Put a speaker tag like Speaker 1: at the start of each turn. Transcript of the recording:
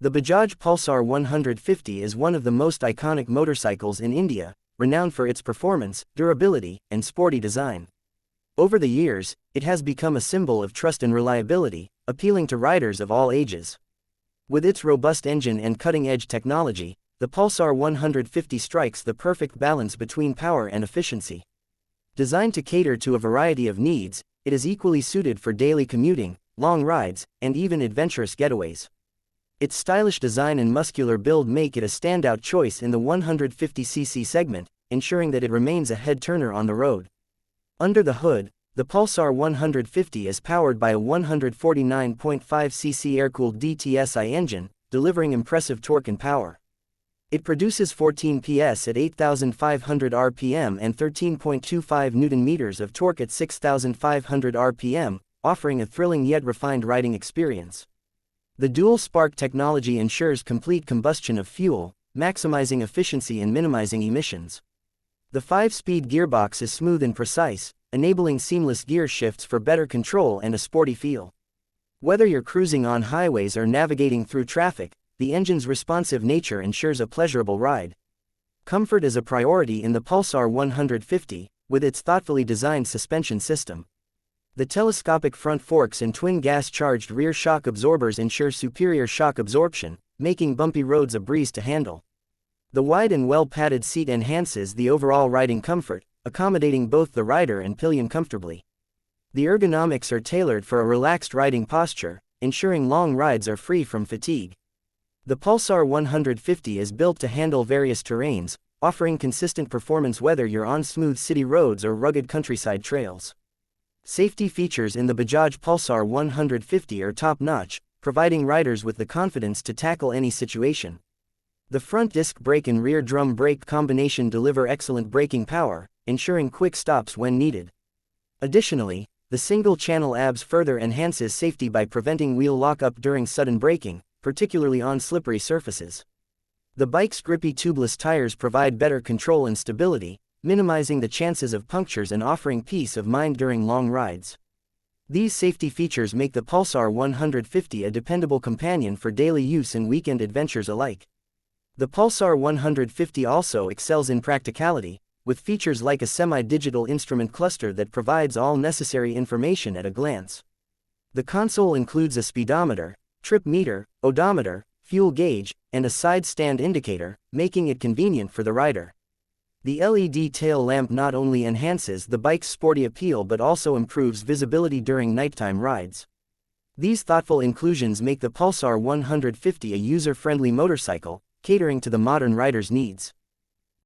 Speaker 1: The Bajaj Pulsar 150 is one of the most iconic motorcycles in India, renowned for its performance, durability, and sporty design. Over the years, it has become a symbol of trust and reliability, appealing to riders of all ages. With its robust engine and cutting-edge technology, the Pulsar 150 strikes the perfect balance between power and efficiency. Designed to cater to a variety of needs, it is equally suited for daily commuting, long rides, and even adventurous getaways. Its stylish design and muscular build make it a standout choice in the 150cc segment, ensuring that it remains a head-turner on the road. Under the hood, the Pulsar 150 is powered by a 149.5cc air-cooled DTSI engine, delivering impressive torque and power. It produces 14 PS at 8,500 RPM and 13.25 Nm of torque at 6,500 RPM, offering a thrilling yet refined riding experience. The dual-spark technology ensures complete combustion of fuel, maximizing efficiency and minimizing emissions. The 5-speed gearbox is smooth and precise, enabling seamless gear shifts for better control and a sporty feel. Whether you're cruising on highways or navigating through traffic, the engine's responsive nature ensures a pleasurable ride. Comfort is a priority in the Pulsar 150, with its thoughtfully designed suspension system. The telescopic front forks and twin gas-charged rear shock absorbers ensure superior shock absorption, making bumpy roads a breeze to handle. The wide and well-padded seat enhances the overall riding comfort, accommodating both the rider and pillion comfortably. The ergonomics are tailored for a relaxed riding posture, ensuring long rides are free from fatigue. The Pulsar 150 is built to handle various terrains, offering consistent performance whether you're on smooth city roads or rugged countryside trails. Safety features in the Bajaj Pulsar 150 are top-notch, providing riders with the confidence to tackle any situation. The front disc brake and rear drum brake combination deliver excellent braking power, ensuring quick stops when needed. Additionally, the single-channel ABS further enhances safety by preventing wheel lock-up during sudden braking, particularly on slippery surfaces. The bike's grippy tubeless tires provide better control and stability, minimizing the chances of punctures and offering peace of mind during long rides. These safety features make the Pulsar 150 a dependable companion for daily use and weekend adventures alike. The Pulsar 150 also excels in practicality, with features like a semi-digital instrument cluster that provides all necessary information at a glance. The console includes a speedometer, trip meter, odometer, fuel gauge, and a side stand indicator, making it convenient for the rider. The LED tail lamp not only enhances the bike's sporty appeal but also improves visibility during nighttime rides. These thoughtful inclusions make the Pulsar 150 a user-friendly motorcycle, catering to the modern rider's needs.